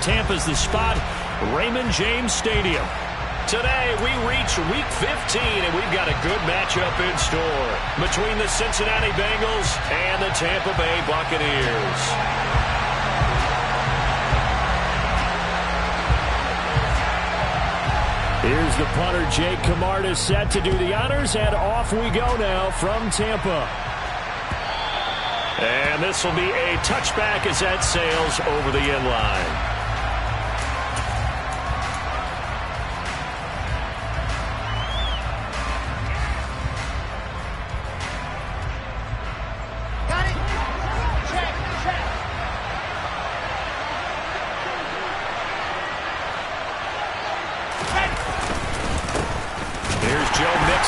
Tampa's the spot, Raymond James Stadium. Today, we reach Week 15, and we've got a good matchup in store between the Cincinnati Bengals and the Tampa Bay Buccaneers. Here's the punter, Jake Camarda, set to do the honors, and off we go now from Tampa. And this will be a touchback as that sails over the end line.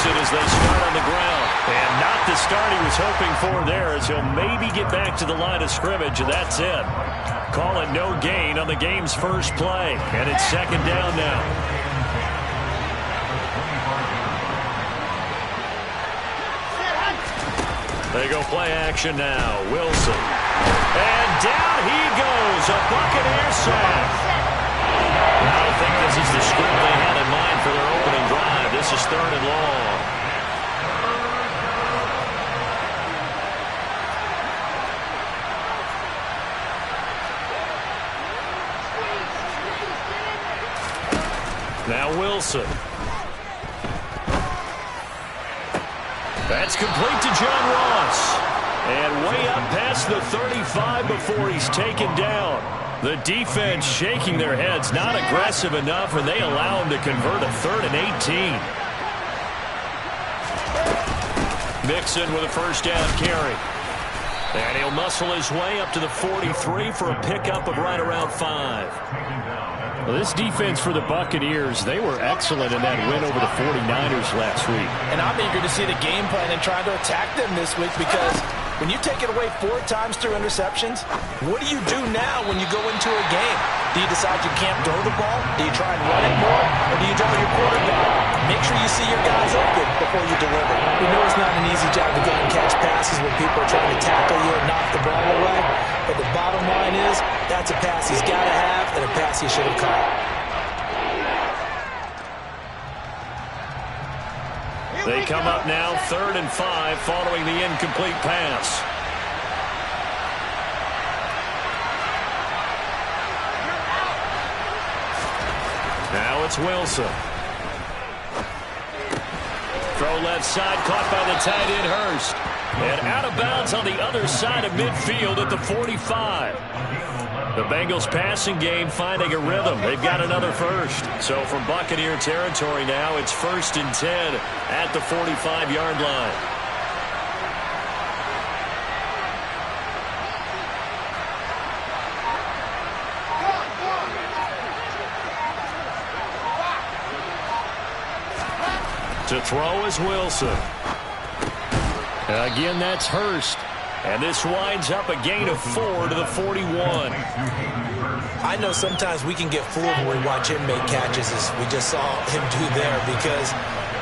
As they start on the ground. And not the start he was hoping for there, as he'll maybe get back to the line of scrimmage, and that's it. Call it no gain on the game's first play, and it's second down now. They go play action now. Wilson. And down he goes. A Buccaneer sack. I don't think this is the script they had in mind for their opening drive. This is 3rd and long. Now Wilson. That's complete to John Ross. And way up past the 35 before he's taken down. The defense shaking their heads, not aggressive enough, and they allow him to convert a 3rd and 18. Mixon with a first down carry. And he'll muscle his way up to the 43 for a pickup of right around 5. Well, this defense for the Buccaneers, they were excellent in that win over the 49ers last week. And I'm eager to see the game plan and trying to attack them this week, because when you take it away 4 times through interceptions, what do you do now when you go into a game? Do you decide you can't throw the ball? Do you try and run it more? Or do you draw your quarterback? Make sure you see your guys open before you deliver. We know it's not an easy job to go and catch passes when people are trying to tackle you and knock the ball away. But the bottom line is, that's a pass he's got to have and a pass he should have caught. They come up now 3rd and 5 following the incomplete pass. Now it's Wilson. Throw left side, caught by the tight end Hurst. And out of bounds on the other side of midfield at the 45. The Bengals passing game finding a rhythm. They've got another first. So from Buccaneer territory now, it's 1st and 10 at the 45-yard line. To throw is Wilson. Again, that's Hurst. And this winds up a gain of 4 to the 41. I know sometimes we can get fooled when we watch him make catches, as we just saw him do there, because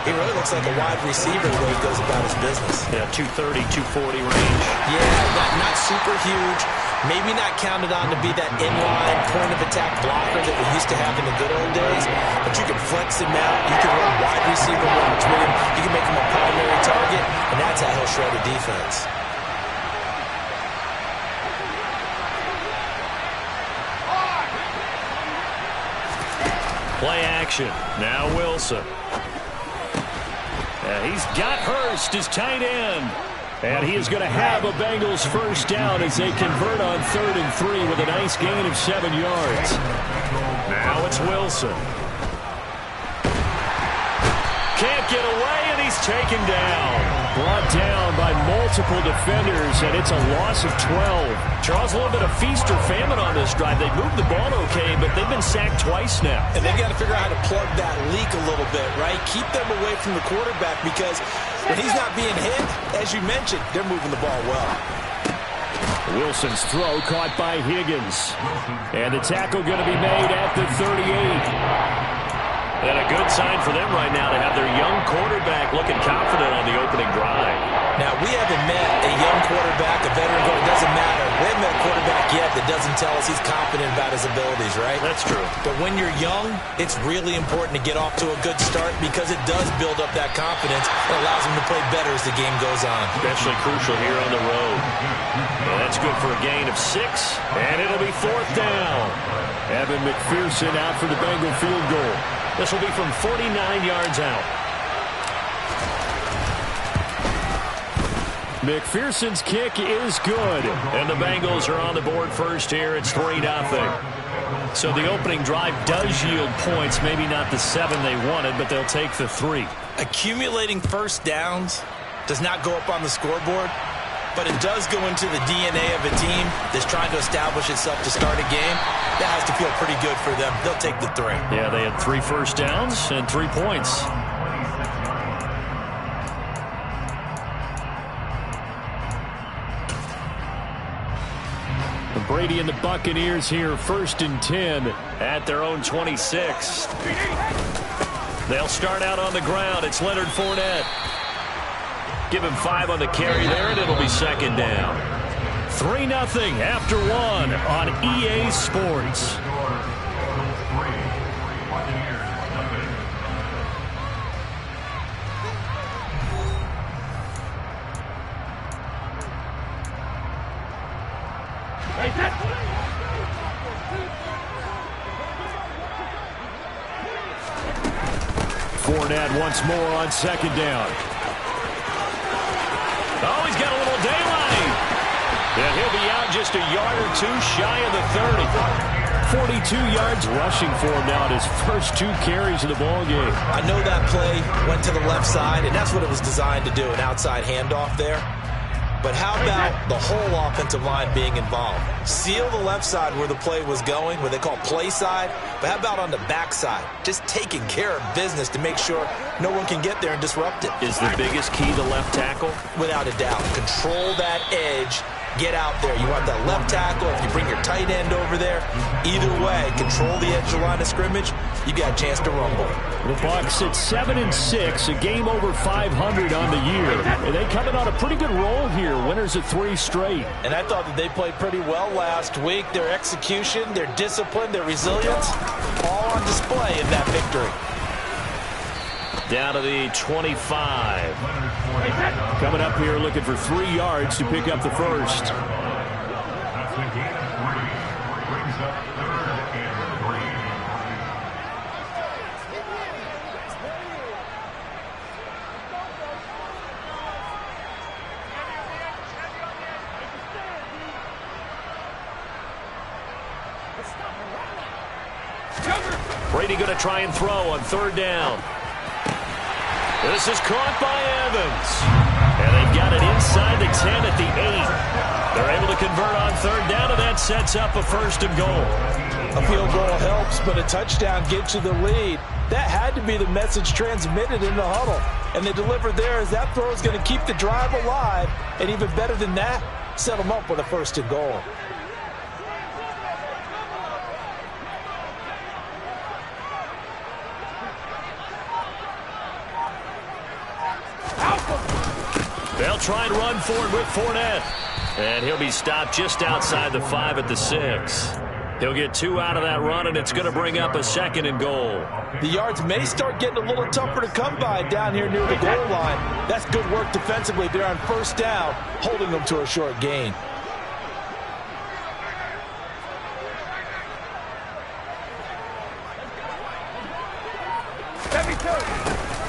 he really looks like a wide receiver the way he goes about his business. Yeah, 230, 240 range. Yeah, not super huge. Maybe not counted on to be that inline point-of-attack blocker that we used to have in the good old days, but you can flex him out. You can run wide receiver run between him. You can make him a primary target, and that's how he'll shred a defense. Play action. Now Wilson. He's got Hurst, his tight end. And he is going to have a Bengals first down as they convert on 3rd and 3 with a nice gain of 7 yards. Now it's Wilson. Can't get away, and he's taken down. Brought down by multiple defenders, and it's a loss of 12. Charles, a little bit of feast or famine on this drive. They moved the ball okay, but they've been sacked twice now. And they've got to figure out how to plug that leak a little bit, right? Keep them away from the quarterback, because when he's not being hit, as you mentioned, they're moving the ball well. Wilson's throw caught by Higgins. And the tackle going to be made at the 38. And a good sign for them right now to have their young quarterback looking confident on the opening drive. Now, we haven't met a young quarterback, a veteran quarterback. It doesn't matter. We haven't met a quarterback yet that doesn't tell us he's confident about his abilities, right? That's true. But when you're young, it's really important to get off to a good start because it does build up that confidence and allows him to play better as the game goes on. Especially crucial here on the road. And that's good for a gain of 6, and it'll be 4th down. Evan McPherson out for the Bengal field goal. This will be from 49 yards out. McPherson's kick is good. And the Bengals are on the board first here. It's 3-0. So the opening drive does yield points. Maybe not the 7 they wanted, but they'll take the 3. Accumulating first downs does not go up on the scoreboard, but it does go into the DNA of a team that's trying to establish itself to start a game. That has to feel pretty good for them. They'll take the 3. Yeah, they had 3 first downs and 3 points. Brady and the Buccaneers here, 1st and 10 at their own 26. They'll start out on the ground. It's Leonard Fournette. Give him 5 on the carry there, and it'll be 2nd down. 3-0 after 1 on EA Sports. Fournette once more on 2nd down. Oh, he's got a little daylight. And he'll be out just a yard or 2 shy of the 30. 42 yards rushing for him now in his first 2 carries of the ball game. I know that play went to the left side, and that's what it was designed to do, an outside handoff there. But how about the whole offensive line being involved? Seal the left side where the play was going, where they call play side. But how about on the back side? Just taking care of business to make sure no one can get there and disrupt it. Is the biggest key the left tackle? Without a doubt. Control that edge. Get out there. You want that left tackle. If you bring your tight end over there, either way, control the edge of the line of scrimmage, you got a chance to rumble. The Bucs at 7-6, a game over 500 on the year. And they coming on a pretty good roll here, winners of 3 straight. And I thought that they played pretty well last week. Their execution, their discipline, their resilience, all on display in that victory. Down to the 25. Coming up here looking for 3 yards to pick up the first. Brady going to try and throw on 3rd down. This is caught by Evans. And they've got it inside the 10 at the 8. They're able to convert on 3rd down, and that sets up a 1st and goal. A field goal helps, but a touchdown gets you the lead. That had to be the message transmitted in the huddle. And they delivered there as that throw is going to keep the drive alive. And even better than that, set them up with a 1st and goal. They'll try and run forward with Fournette. And he'll be stopped just outside the 5 at the 6. He'll get 2 out of that run, and it's going to bring up a 2nd and goal. The yards may start getting a little tougher to come by down here near the goal line. That's good work defensively. They're on 1st down, holding them to a short gain.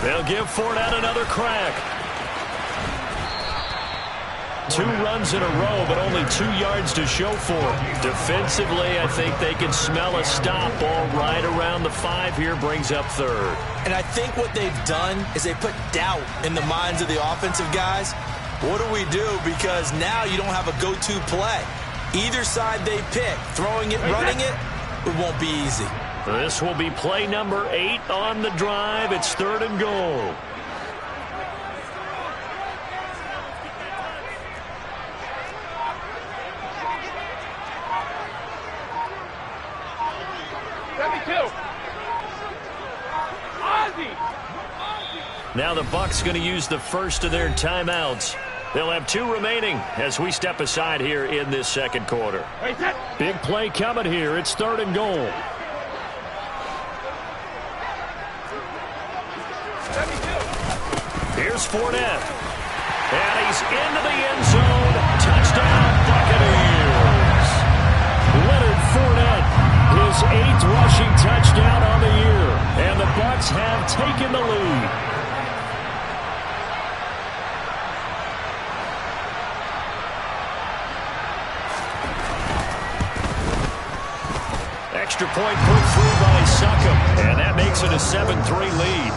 They'll give Fournette another crack. 2 runs in a row, but only 2 yards to show for it. Defensively, I think they can smell a stop. Ball right around the 5 here, brings up 3rd. And I think what they've done is they put doubt in the minds of the offensive guys. What do we do? Because now you don't have a go-to play. Either side they pick, throwing it, running it, it won't be easy. This will be play number 8 on the drive. It's 3rd and goal. Now the Bucs going to use the first of their timeouts. They'll have 2 remaining as we step aside here in this second quarter. Big play coming here. It's 3rd and goal. Here's Fournette. And he's into the end zone. Touchdown, Buccaneers. Leonard Fournette, his 8th rushing touchdown on the year. And the Bucs have taken the lead. Extra point put through by Succop. And that makes it a 7-3 lead.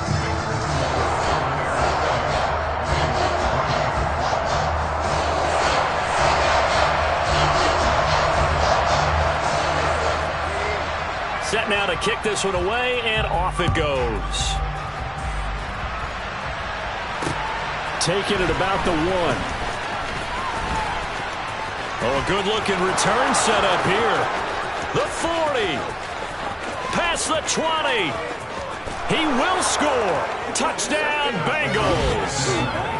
Set now to kick this one away, and off it goes. Taking it about the 1. Oh, a good-looking return set up here. The 40. Past the 20. He will score. Touchdown, Bengals.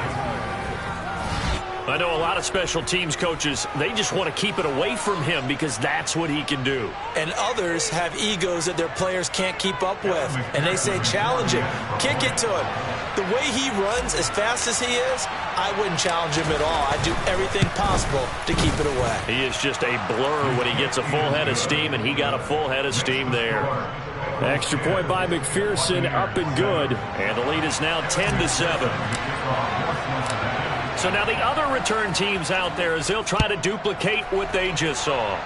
I know a lot of special teams coaches, they just want to keep it away from him because that's what he can do. And others have egos that their players can't keep up with. And they say, challenge him. Kick it to him. The way he runs as fast as he is, I wouldn't challenge him at all. I'd do everything possible to keep it away. He is just a blur when he gets a full head of steam, and he got a full head of steam there. Extra point by McPherson, up and good. And the lead is now 10-7. So now the other return teams out there as they'll try to duplicate what they just saw.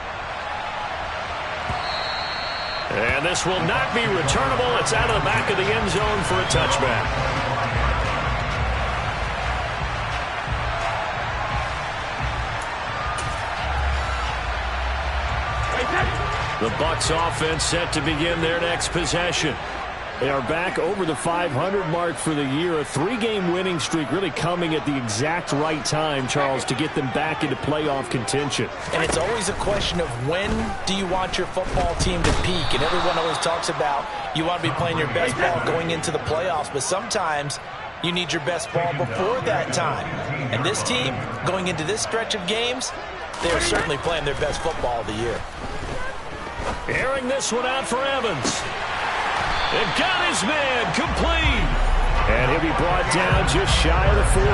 And this will not be returnable. It's out of the back of the end zone for a touchback. The Bucs offense set to begin their next possession. They are back over the 500 mark for the year. A 3-game winning streak really coming at the exact right time, Charles, to get them back into playoff contention. And it's always a question of when do you want your football team to peak? And everyone always talks about you want to be playing your best ball going into the playoffs, but sometimes you need your best ball before that time. And this team, going into this stretch of games, they are certainly playing their best football of the year. Airing this one out for Evans. And got his man complete. And he'll be brought down just shy of the 40.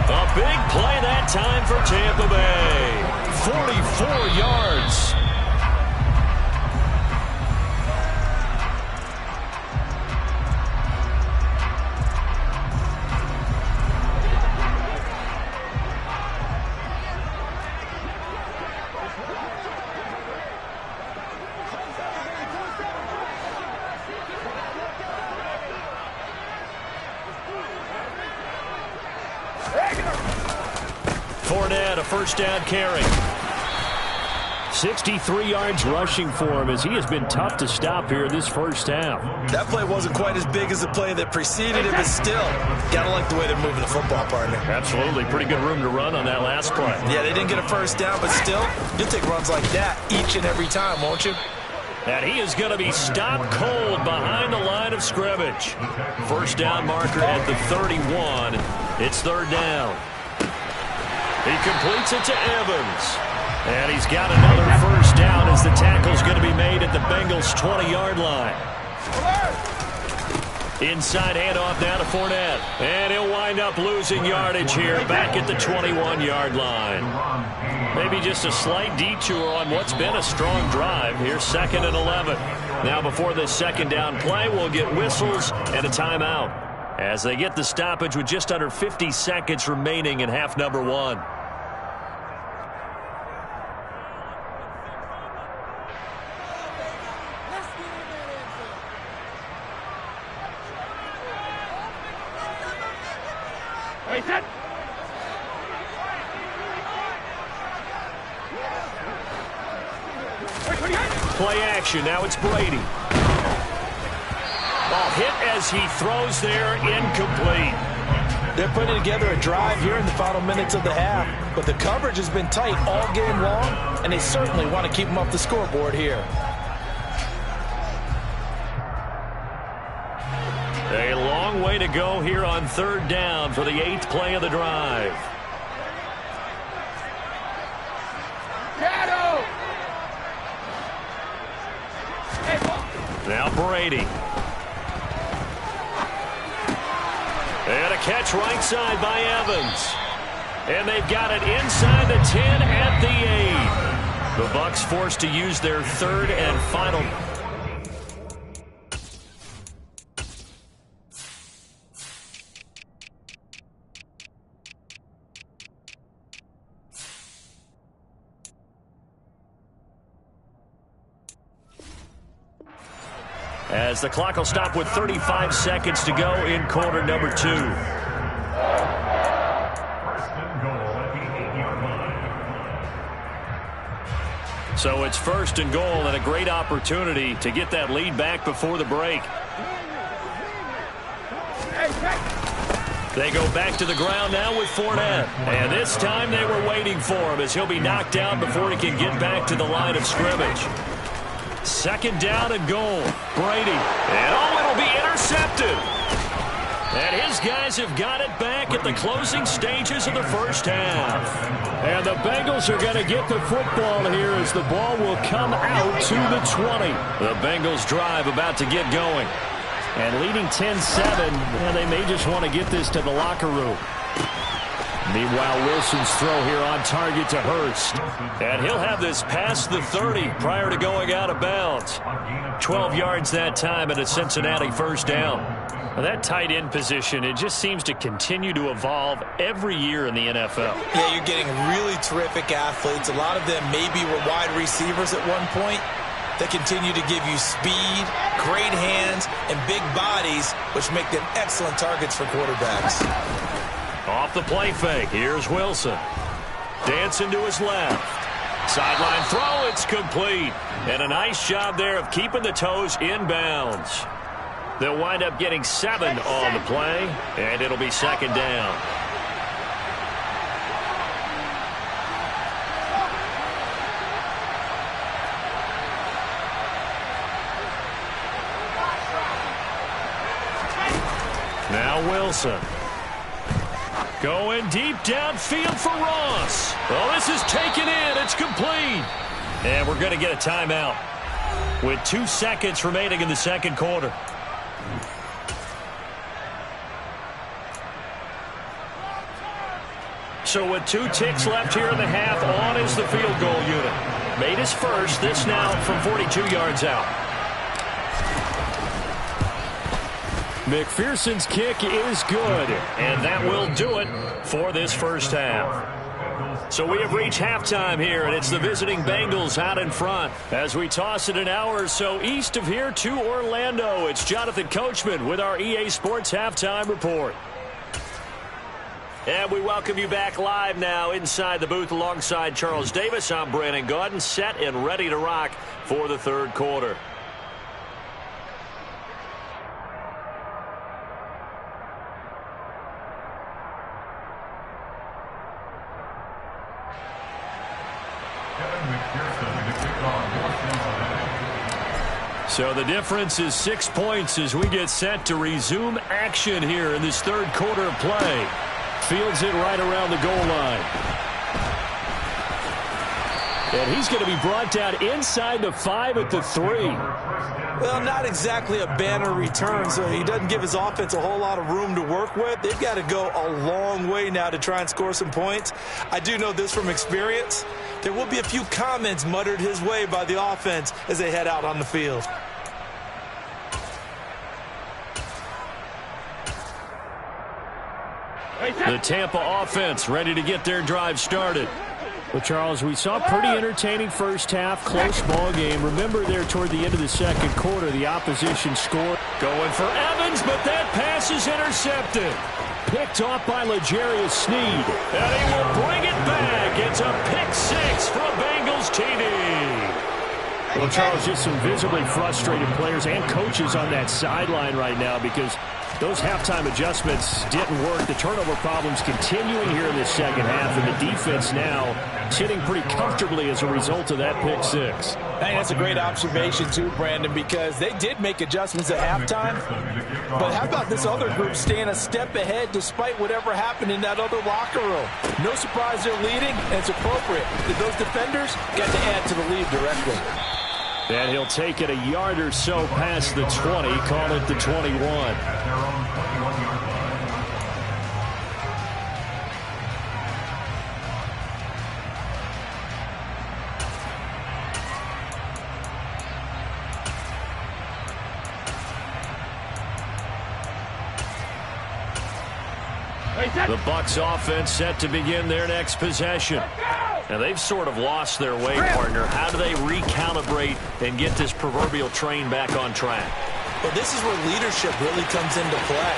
A big play that time for Tampa Bay. 44 yards. Fournette, a first down carry. 63 yards rushing for him as he has been tough to stop here this first half. That play wasn't quite as big as the play that preceded it, but still, gotta like the way they're moving the football, partner. Absolutely. Pretty good room to run on that last play. Yeah, they didn't get a first down, but still, you'll take runs like that each and every time, won't you? And he is going to be stopped cold behind the line of scrimmage. First down marker at the 31. It's 3rd down. He completes it to Evans. And he's got another first down as the tackle's going to be made at the Bengals' 20-yard line. Inside handoff now to Fournette. And he'll wind up losing yardage here back at the 21-yard line. Maybe just a slight detour on what's been a strong drive. Here's 2nd and 11. Now before this second down play, we'll get whistles and a timeout as they get the stoppage with just under 50 seconds remaining in half number 1. Play action. Now it's Brady. Ball hit as he throws there, incomplete. They're putting together a drive here in the final minutes of the half, but the coverage has been tight all game long, and they certainly want to keep them off the scoreboard here. long way to go here on third down for the 8th play of the drive. Now Brady. And a catch right side by Evans. And they've got it inside the 10 at the 8. The Bucs forced to use their third and final. As the clock will stop with 35 seconds to go in quarter number 2. So it's first and goal and a great opportunity to get that lead back before the break. They go back to the ground now with Fournette. And this time they were waiting for him as he'll be knocked down before he can get back to the line of scrimmage. Second down and goal. Brady. And it'll be intercepted. And his guys have got it back at the closing stages of the first half. And the Bengals are going to get the football here as the ball will come out to the 20. The Bengals drive about to get going. And leading 10-7, and they may just want to get this to the locker room. Meanwhile, Wilson's throw here on target to Hurst. And he'll have this past the 30 prior to going out of bounds. 12 yards that time and a Cincinnati first down. Well, that tight end position, it just seems to continue to evolve every year in the NFL. Yeah, you're getting really terrific athletes. A lot of them maybe were wide receivers at one point. They continue to give you speed, great hands, and big bodies, which make them excellent targets for quarterbacks. Off the play fake, here's Wilson. Dancing to his left. Sideline throw, it's complete. And a nice job there of keeping the toes in bounds. They'll wind up getting 7 on the play, and it'll be second down. Now Wilson. Going deep downfield for Ross. Well, this is taken in. It's complete. And we're going to get a timeout with 2 seconds remaining in the second quarter. So with 2 ticks left here in the half, on is the field goal unit. Made his first. This now from 42 yards out. McPherson's kick is good, and that will do it for this first half. So we have reached halftime here, and it's the visiting Bengals out in front. As we toss it an hour or so east of here to Orlando, it's Jonathan Coachman with our EA Sports Halftime Report. And we welcome you back live now inside the booth alongside Charles Davis. I'm Brandon Gaudin, set and ready to rock for the third quarter. So the difference is 6 points as we get set to resume action here in this third quarter of play. Fields it right around the goal line. And he's going to be brought down inside the 5 at the 3. Well, not exactly a banner return, so he doesn't give his offense a whole lot of room to work with. They've got to go a long way now to try and score some points. I do know this from experience. There will be a few comments muttered his way by the offense as they head out on the field. The Tampa offense ready to get their drive started. Well, Charles, we saw a pretty entertaining first half, close ball game. Remember there toward the end of the second quarter, the opposition scored. Going for Evans, but that pass is intercepted. Picked off by L'Jarius Sneed. And he will bring it back. It's a pick-6 for a Bengals TD. Well, Charles, just some visibly frustrated players and coaches on that sideline right now because those halftime adjustments didn't work. The turnover problems continuing here in the second half, and the defense now sitting pretty comfortably as a result of that pick-6. I think that's a great observation too, Brandon, because they did make adjustments at halftime. But how about this other group staying a step ahead despite whatever happened in that other locker room? No surprise they're leading, and it's appropriate that those defenders got to add to the lead directly. And he'll take it a yard or so past the 20, call it the 21. The Bucs offense set to begin their next possession. And they've sort of lost their way, partner. How do they recalibrate and get this proverbial train back on track? Well, this is where leadership really comes into play.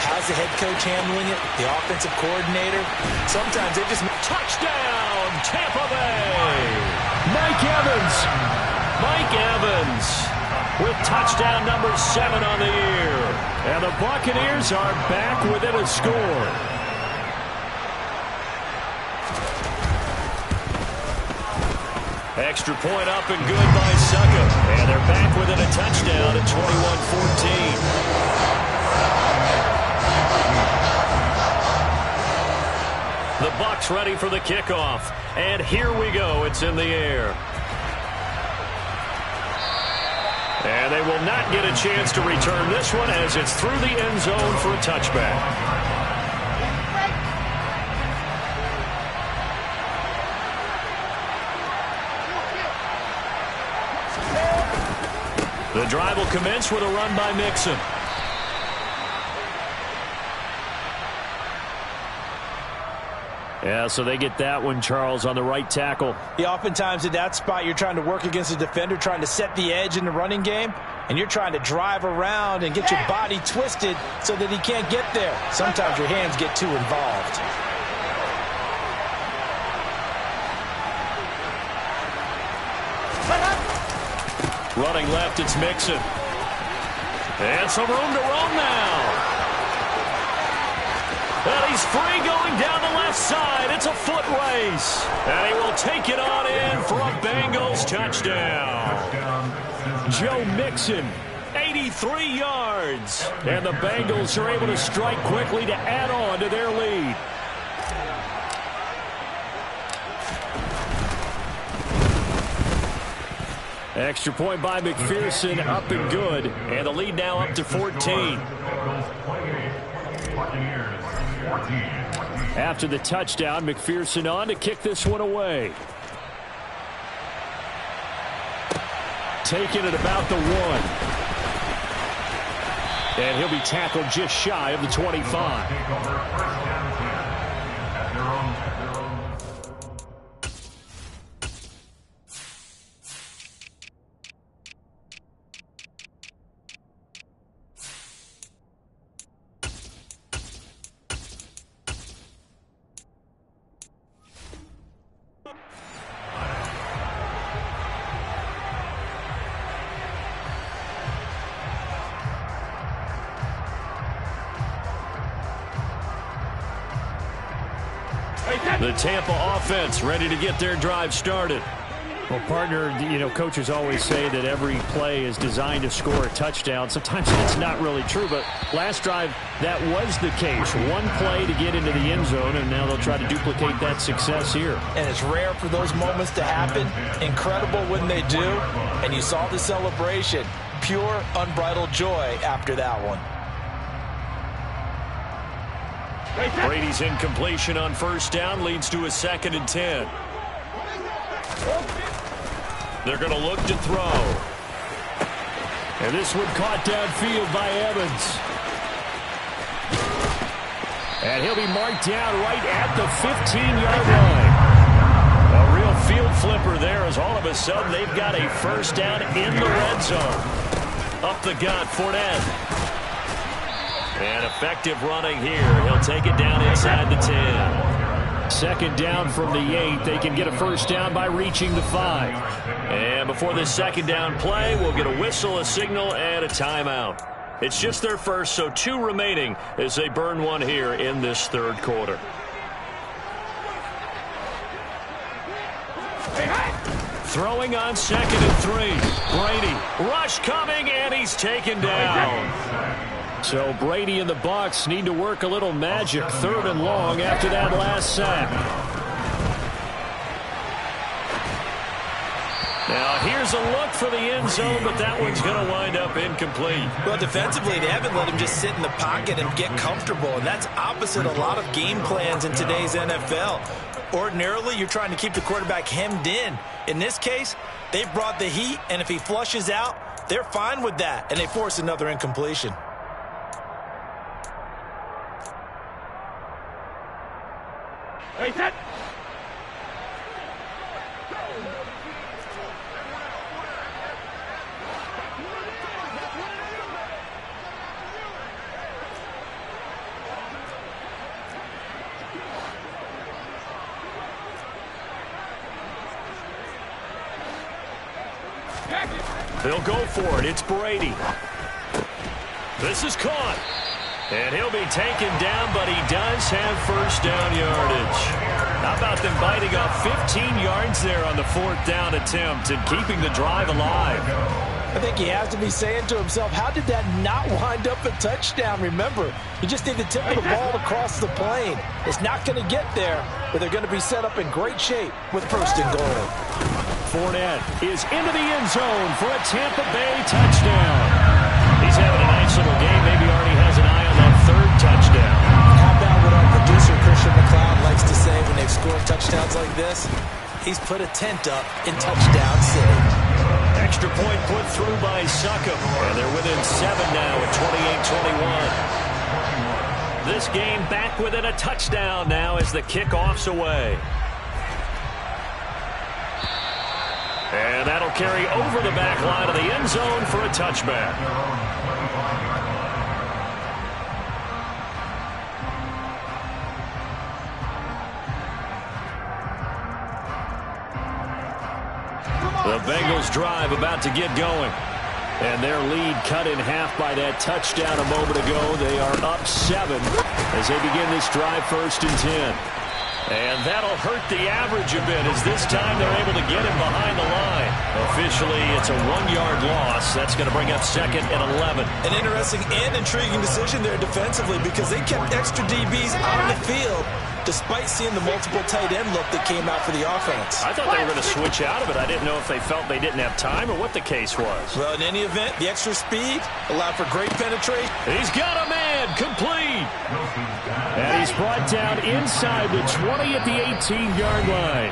How's the head coach handling it? The offensive coordinator? Sometimes they just... Touchdown, Tampa Bay! Mike Evans! Mike Evans with touchdown number 7 on the year. And the Buccaneers are back within a score. Extra point up and good by Succa. And they're back within a touchdown at 21-14. The Bucs ready for the kickoff. And here we go. It's in the air. And they will not get a chance to return this one as it's through the end zone for a touchback. The drive will commence with a run by Mixon. Yeah, so they get that one, Charles, on the right tackle. Yeah, oftentimes at that spot, you're trying to work against a defender, trying to set the edge in the running game, and you're trying to drive around and get your body twisted so that he can't get there. Sometimes your hands get too involved. Running left, it's Mixon. And some room to roam now. And he's free going down the left side. It's a foot race. And he will take it on in for a Bengals touchdown. Joe Mixon, 83 yards. And the Bengals are able to strike quickly to add on to their lead. Extra point by McPherson, up and good. And the lead now up to 14. After the touchdown, McPherson on to kick this one away. Taking it about the 1. And he'll be tackled just shy of the 25. The Tampa offense ready to get their drive started. Well, partner, you know, coaches always say that every play is designed to score a touchdown. Sometimes that's not really true, but last drive, that was the case. One play to get into the end zone, and now they'll try to duplicate that success here. And it's rare for those moments to happen. Incredible when they do. And you saw the celebration. Pure, unbridled joy after that one. Brady's incompletion on first down leads to a 2nd and 10. They're going to look to throw. And this one caught downfield by Evans. And he'll be marked down right at the 15-yard line. A real field flipper there as all of a sudden they've got a first down in the red zone. Up the gut, Fournette. And effective running here. He'll take it down inside the 10. Second down from the 8. They can get a first down by reaching the 5. And before this second down play, we'll get a whistle, a signal, and a timeout. It's just their first, so 2 remaining as they burn one here in this third quarter. Throwing on 2nd and 3. Brady, rush coming, and he's taken down. So Brady and the Bucs need to work a little magic 3rd and long after that last sack. Now here's a look for the end zone, but that one's going to wind up incomplete. Well, defensively, they haven't let him just sit in the pocket and get comfortable, and that's opposite a lot of game plans in today's NFL. Ordinarily, you're trying to keep the quarterback hemmed in. In this case, they've brought the heat, and if he flushes out, they're fine with that, and they force another incompletion. Hey, set. They'll go for it. It's Brady. This is caught. And he'll be taken down, but he does have first down yardage. How about them biting off 15 yards there on the 4th down attempt and keeping the drive alive? I think he has to be saying to himself, how did that not wind up a touchdown? Remember, you just need the tip of the ball across the plane. It's not going to get there, but they're going to be set up in great shape with 1st and goal. Fournette is into the end zone for a Tampa Bay touchdown. He's having a nice little game. Maybe already has an eye on that 3rd touchdown. How about what our producer, Christian McLeod, likes to say when they've scored touchdowns like this? He's put a tent up in touchdown city. Extra point put through by Succop. And they're within 7 now at 28-21. This game back within a touchdown now as the kickoff's away. And that'll carry over the back line of the end zone for a touchback. The Bengals drive about to get going. And their lead cut in half by that touchdown a moment ago. They are up 7 as they begin this drive 1st and 10. And that'll hurt the average a bit as this time they're able to get him behind the line. Officially, it's a 1-yard loss. That's going to bring up 2nd and 11. An interesting and intriguing decision there defensively because they kept extra DBs on the field despite seeing the multiple tight end look that came out for the offense. I thought they were going to switch out of it. I didn't know if they felt they didn't have time or what the case was. Well, in any event, the extra speed allowed for great penetration. He's got a man complete. And he's brought down inside the 20 at the 18-yard line.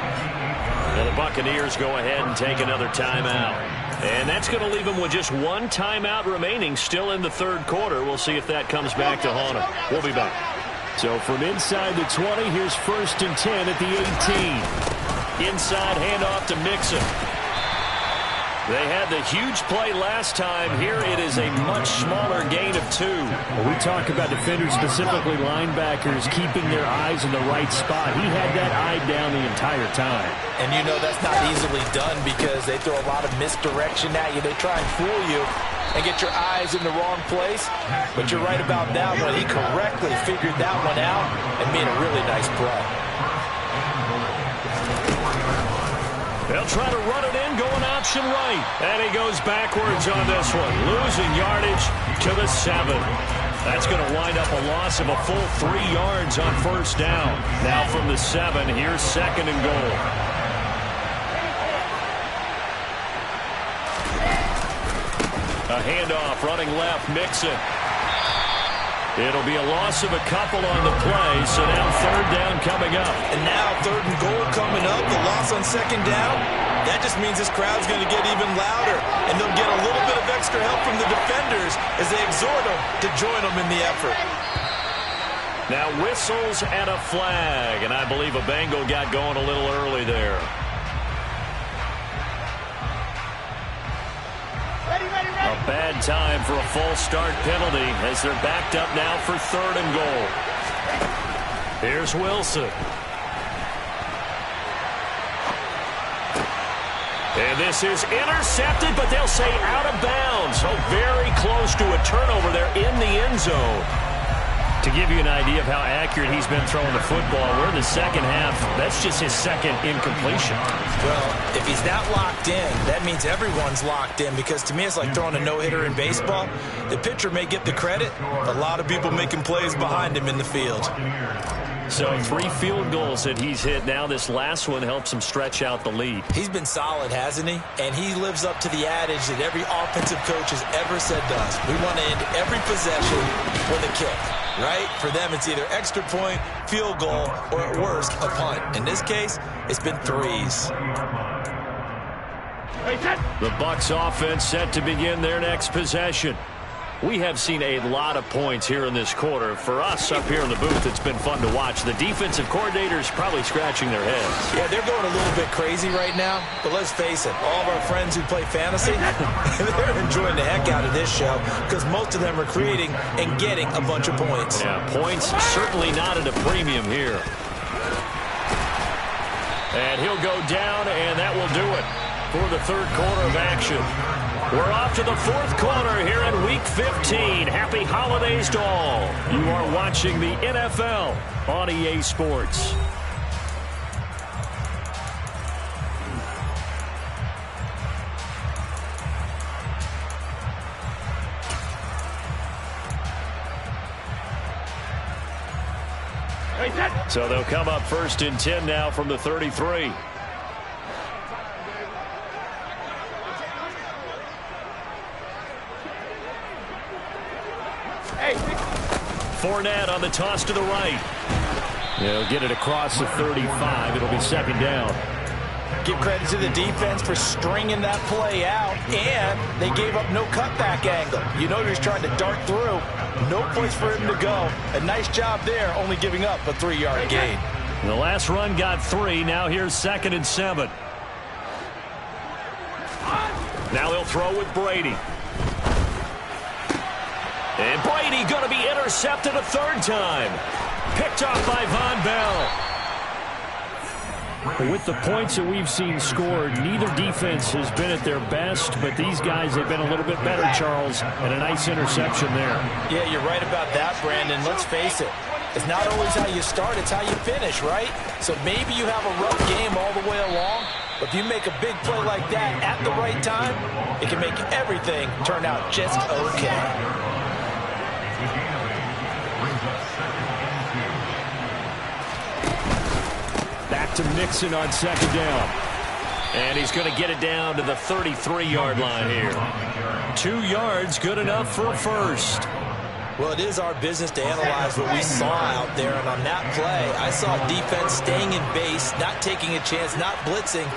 And the Buccaneers go ahead and take another timeout. And that's going to leave them with just 1 timeout remaining still in the 3rd quarter. We'll see if that comes back to haunt them. We'll be back. So from inside the 20, here's 1st and 10 at the 18. Inside handoff to Mixon. They had the huge play last time. Here it is a much smaller gain of 2. Well, we talk about defenders, specifically linebackers, keeping their eyes in the right spot. He had that eye down the entire time. And you know that's not easily done because they throw a lot of misdirection at you. They try and fool you and get your eyes in the wrong place. But you're right about that one. He correctly figured that one out and made a really nice play. They'll try to run it in, going option right. And he goes backwards on this one, losing yardage to the 7. That's going to wind up a loss of a full 3 yards on 1st down. Now from the 7, here's 2nd and goal. A handoff, running left, Mixon. It'll be a loss of a couple on the play, so now 3rd down coming up. And now 3rd and goal coming up, the loss on 2nd down. That just means this crowd's going to get even louder, and they'll get a little bit of extra help from the defenders as they exhort them to join them in the effort. Now whistles and a flag, and I believe a Bengal got going a little early there. A bad time for a false start penalty as they're backed up now for 3rd and goal. Here's Wilson. And this is intercepted, but they'll say out of bounds. So very close to a turnover there in the end zone. To give you an idea of how accurate he's been throwing the football, we're in the second half. That's just his second incompletion. Well, if he's that locked in, that means everyone's locked in, because to me it's like throwing a no-hitter in baseball. The pitcher may get the credit, a lot of people making plays behind him in the field. So 3 field goals that he's hit now. This last one helps him stretch out the lead. He's been solid, hasn't he? And he lives up to the adage that every offensive coach has ever said to us. We want to end every possession with a kick, right? For them, it's either extra point, field goal, or at worst, a punt. In this case, it's been 3s. The Bucs offense set to begin their next possession. We have seen a lot of points here in this quarter. For us up here in the booth, it's been fun to watch. The defensive coordinators probably scratching their heads. Yeah, they're going a little bit crazy right now. But let's face it, all of our friends who play fantasy, they're enjoying the heck out of this show, because most of them are creating and getting a bunch of points. Yeah, points certainly not at a premium here. And he'll go down, and that will do it for the third quarter of action. We're off to the fourth quarter here in Week 15. Happy holidays to all. You are watching the NFL on EA Sports. So they'll come up 1st and 10 now from the 33. Fournette on the toss to the right. They'll get it across the 35. It'll be 2nd down. Give credit to the defense for stringing that play out, and they gave up no cutback angle. You know he's trying to dart through. No place for him to go. A nice job there, only giving up a 3-yard gain. The last run got 3. Now here's 2nd and 7. Now he'll throw with Brady. And Brady going to be intercepted a 3rd time. Picked off by Von Bell. With the points that we've seen scored, neither defense has been at their best, but these guys have been a little bit better, Charles, and a nice interception there. Yeah, you're right about that, Brandon. Let's face it. It's not always how you start, it's how you finish, right? So maybe you have a rough game all the way along, but if you make a big play like that at the right time, it can make everything turn out just okay. Back to Mixon on 2nd down. And he's going to get it down to the 33-yard line here. 2 yards, good enough for a 1st. Well, it is our business to analyze what we saw out there, and on that play, I saw defense staying in base, not taking a chance, not blitzing,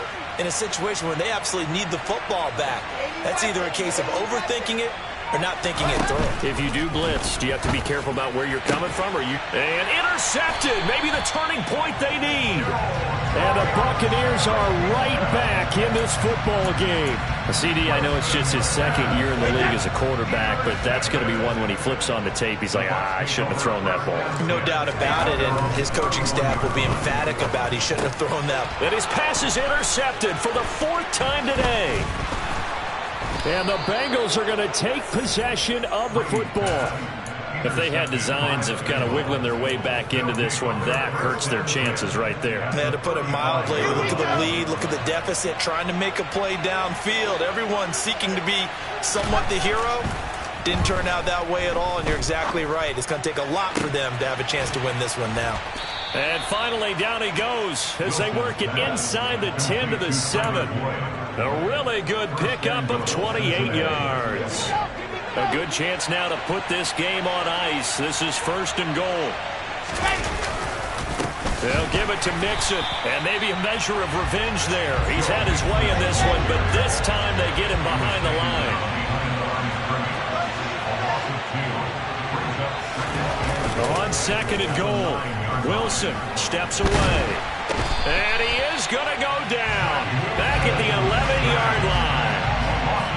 in a situation where they absolutely need the football back. That's either a case of overthinking it or not thinking it through. If you do blitz, do you have to be careful about where you're coming from? And intercepted, maybe the turning point they need. And the Buccaneers are right back in this football game. CD, I know it's just his 2nd year in the league as a quarterback, but that's going to be one when he flips on the tape. He's like, I shouldn't have thrown that ball. No doubt about it, and his coaching staff will be emphatic about he shouldn't have thrown that. And his pass is intercepted for the 4th time today. And the Bengals are going to take possession of the football. If they had designs of kind of wiggling their way back into this one, that hurts their chances right there. Yeah, to put it mildly, look at the lead, look at the deficit, trying to make a play downfield. Everyone seeking to be somewhat the hero. Didn't turn out that way at all, and you're exactly right. It's going to take a lot for them to have a chance to win this one now. And finally, down he goes as they work it inside the 10 to the 7. A really good pickup of 28 yards. A good chance now to put this game on ice. This is 1st and goal. They'll give it to Mixon, and maybe a measure of revenge there. He's had his way in this one, but this time they get him behind the line. On 2nd and goal, Wilson steps away. And he is going to go down back at the 11-yard line.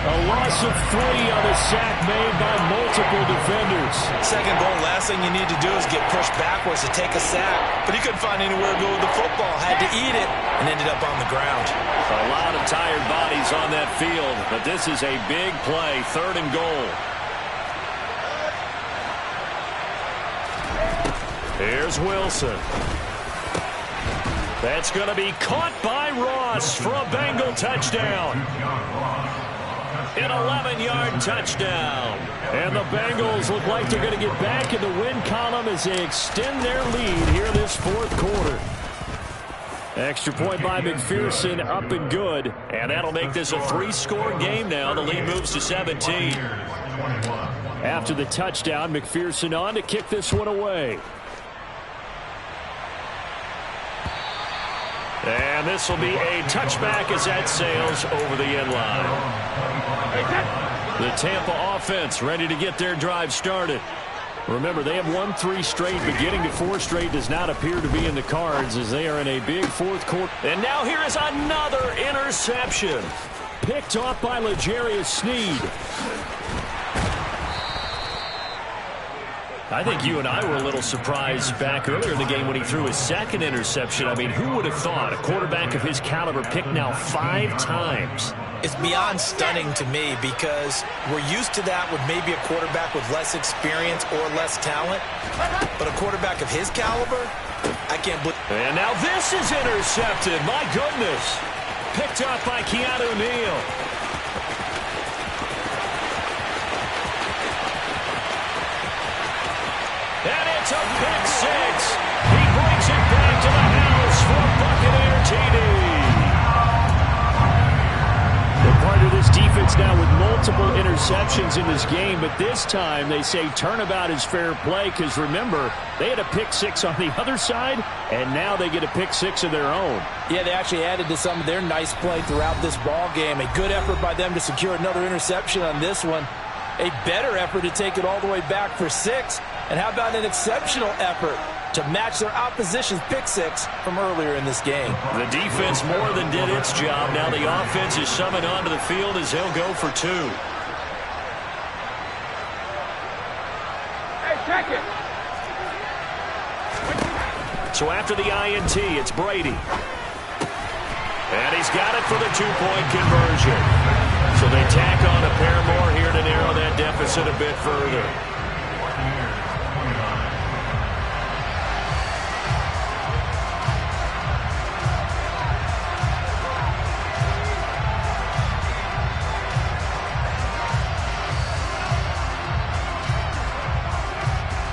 A loss of 3 on the sack made by multiple defenders. 2nd goal, last thing you need to do is get pushed backwards to take a sack. But he couldn't find anywhere to go with the football. Had to eat it and ended up on the ground. A lot of tired bodies on that field, but this is a big play, 3rd and goal. Here's Wilson. That's going to be caught by Ross for a Bengal touchdown. An 11-yard touchdown. And the Bengals look like they're going to get back in the win column as they extend their lead here this fourth quarter. Extra point by McPherson, up and good. And that'll make this a 3-score game now. The lead moves to 17. After the touchdown, McPherson on to kick this one away. And this will be a touchback as that sails over the end line. The Tampa offense ready to get their drive started. Remember, they have won 3 straight. Beginning to 4 straight does not appear to be in the cards as they are in a big fourth quarter. And now here is another interception. Picked off by L'Jarius Sneed. I think you and I were a little surprised back earlier in the game when he threw his second interception. I mean, who would have thought a quarterback of his caliber picked now 5 times? It's beyond stunning to me because we're used to that with maybe a quarterback with less experience or less talent. But a quarterback of his caliber, I can't believe. And now this is intercepted. My goodness. Picked up by Keanu Neal. And it's a pick 6. He brings it back to the house for a Buccaneer TD. They're part of this defense now with multiple interceptions in this game, but this time they say turnabout is fair play because, remember, they had a pick 6 on the other side, and now they get a pick 6 of their own. Yeah, they actually added to some of their nice play throughout this ball game. A good effort by them to secure another interception on this one. A better effort to take it all the way back for 6. And how about an exceptional effort to match their opposition's pick 6 from earlier in this game? The defense more than did its job. Now the offense is summoned onto the field as they'll go for 2. Hey, check it. So after the INT, it's Brady. And he's got it for the 2-point conversion. So they tack on a pair more here to narrow that deficit a bit further.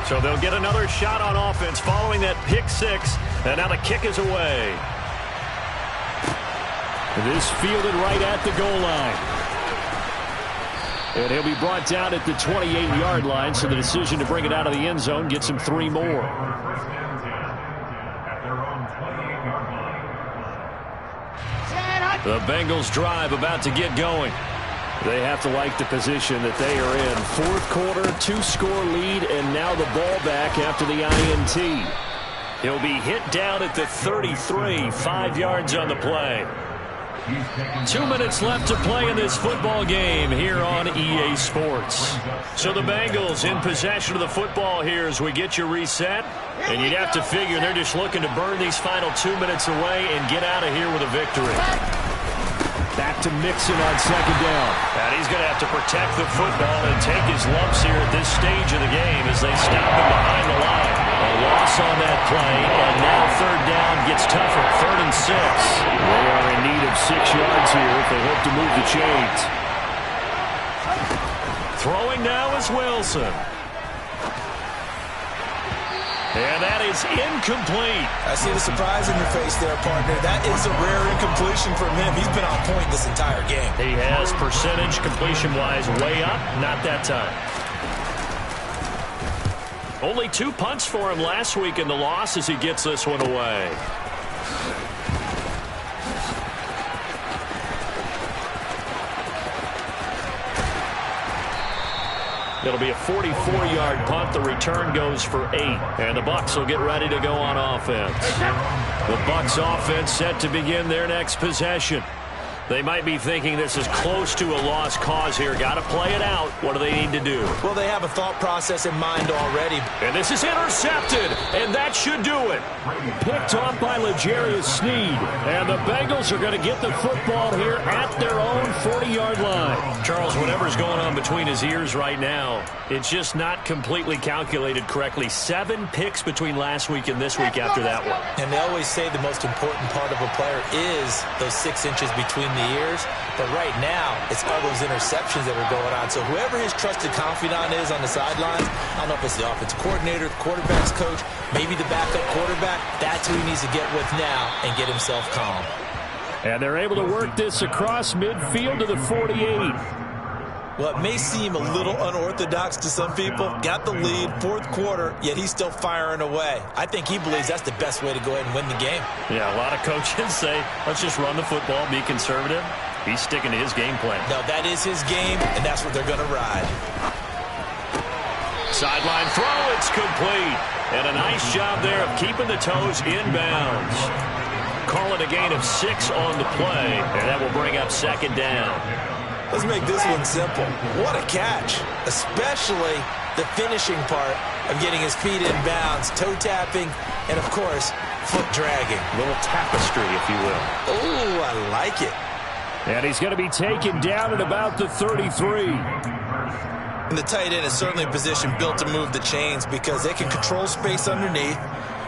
So they'll get another shot on offense following that pick 6. And now the kick is away. This fielded right at the goal line. And he'll be brought down at the 28-yard line, so the decision to bring it out of the end zone gets him 3 more. The Bengals drive about to get going. They have to like the position that they are in. Fourth quarter, 2-score lead, and now the ball back after the INT. He'll be hit down at the 33, 5 yards on the play. 2 minutes left to play in this football game here on EA Sports. So the Bengals in possession of the football here as we get you reset. And you'd have to figure they're just looking to burn these final 2 minutes away and get out of here with a victory. Back to Mixon on second down. And he's going to have to protect the football and take his lumps here at this stage of the game as they stop him behind the line. A loss on that play, and now third down gets tougher. 3rd and 6. They are in need of 6 yards here if they hope to move the chains. Throwing now is Wilson. And that is incomplete. I see the surprise in your face there, partner. That is a rare incompletion from him. He's been on point this entire game. He has percentage completion-wise way up. Not that time. Only 2 punts for him last week in the loss as he gets this one away. It'll be a 44-yard punt. The return goes for 8. And the Bucs will get ready to go on offense. The Bucs offense set to begin their next possession. They might be thinking this is close to a lost cause here. Got to play it out. What do they need to do? Well, they have a thought process in mind already. And this is intercepted, and that should do it. Picked off by L'Jarius Sneed. And the Bengals are going to get the football here at their own 40-yard line. Charles, whatever's going on between his ears right now, it's just not completely calculated correctly. 7 picks between last week and this week after that one. And they always say the most important part of a player is those 6 inches between the ears. But right now, it's all those interceptions that are going on. So whoever his trusted confidant is on the sidelines, I don't know if it's the offensive coordinator, the quarterback's coach, maybe the backup quarterback, that's who he needs to get with now and get himself calm. And they're able to work this across midfield to the 48. Well, it may seem a little unorthodox to some people. Got the lead, 4th quarter, yet he's still firing away. I think he believes that's the best way to go ahead and win the game. Yeah, a lot of coaches say, let's just run the football, be conservative. He's sticking to his game plan. No, that is his game, and that's what they're going to ride. Sideline throw, it's complete. And a nice job there of keeping the toes inbounds. Call it a gain of 6 on the play, and that will bring up 2nd down. Let's make this one simple. What a catch, especially the finishing part of getting his feet in bounds, toe tapping, and, of course, foot dragging. A little tapestry, if you will. Oh, I like it. And he's going to be taken down at about the 33. And the tight end is certainly a position built to move the chains because they can control space underneath.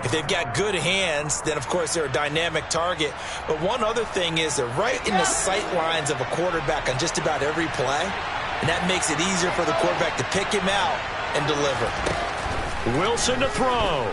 If they've got good hands, then, of course, they're a dynamic target. But one other thing is they're right in the sight lines of a quarterback on just about every play. And that makes it easier for the quarterback to pick him out and deliver. Wilson to throw.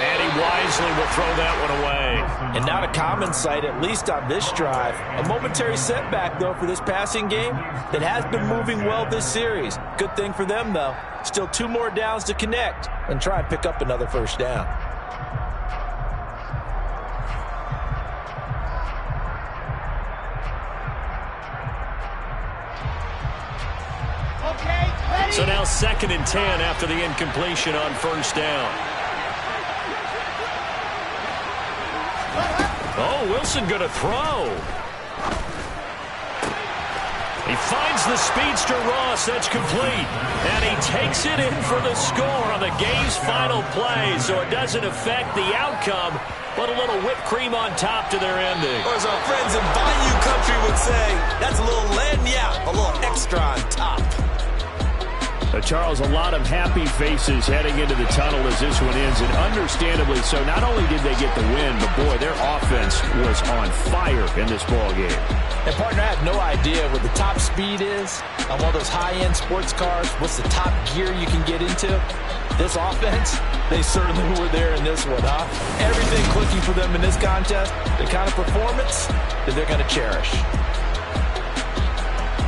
And he wisely will throw that one away. And not a common sight, at least on this drive. A momentary setback, though, for this passing game that has been moving well this series. Good thing for them, though. Still 2 more downs to connect and try and pick up another 1st down. So now 2nd and 10 after the incompletion on 1st down. Oh, Wilson going to throw. He finds the speedster Ross. That's complete. And he takes it in for the score on the game's final play. So it doesn't affect the outcome, but a little whipped cream on top to their ending. Or as our friends in Bayou Country would say, that's a little lagniappe, a little extra on top. Charles, a lot of happy faces heading into the tunnel as this one ends, and understandably so. Not only did they get the win, but, boy, their offense was on fire in this ball game. And, partner, I have no idea what the top speed is on one of those high-end sports cars. What's the top gear you can get into? This offense, they certainly were there in this one, huh? Everything clicking for them in this contest, the kind of performance that they're going to cherish.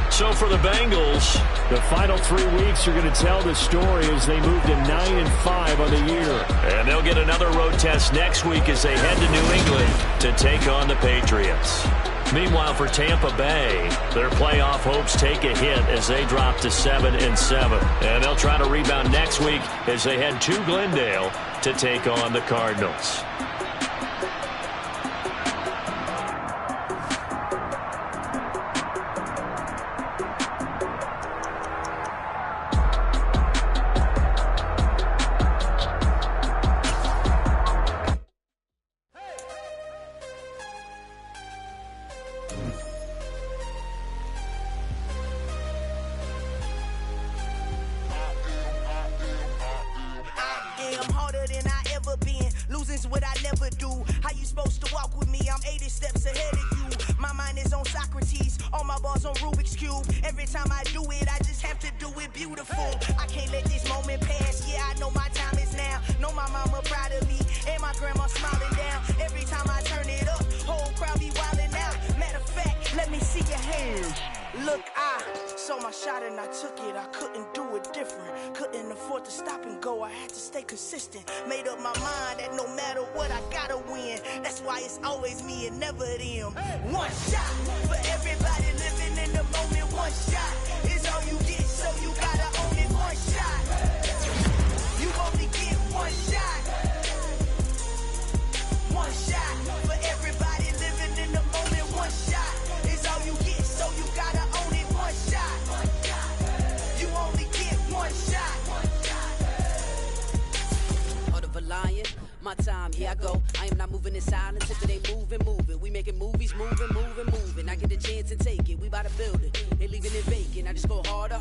So for the Bengals, the final 3 weeks are going to tell the story as they move to 9-5 on the year. And they'll get another road test next week as they head to New England to take on the Patriots. Meanwhile, for Tampa Bay, their playoff hopes take a hit as they drop to 7-7. And they'll try to rebound next week as they head to Glendale to take on the Cardinals. my time, here I go. I am not moving in silence if it ain't moving. We making movies, moving. I get a chance and take it. We bout to build it. They leaving it vacant. I just go harder.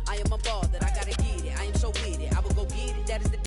I am unbothered. I gotta get it. I am so with it. I will go get it. That is the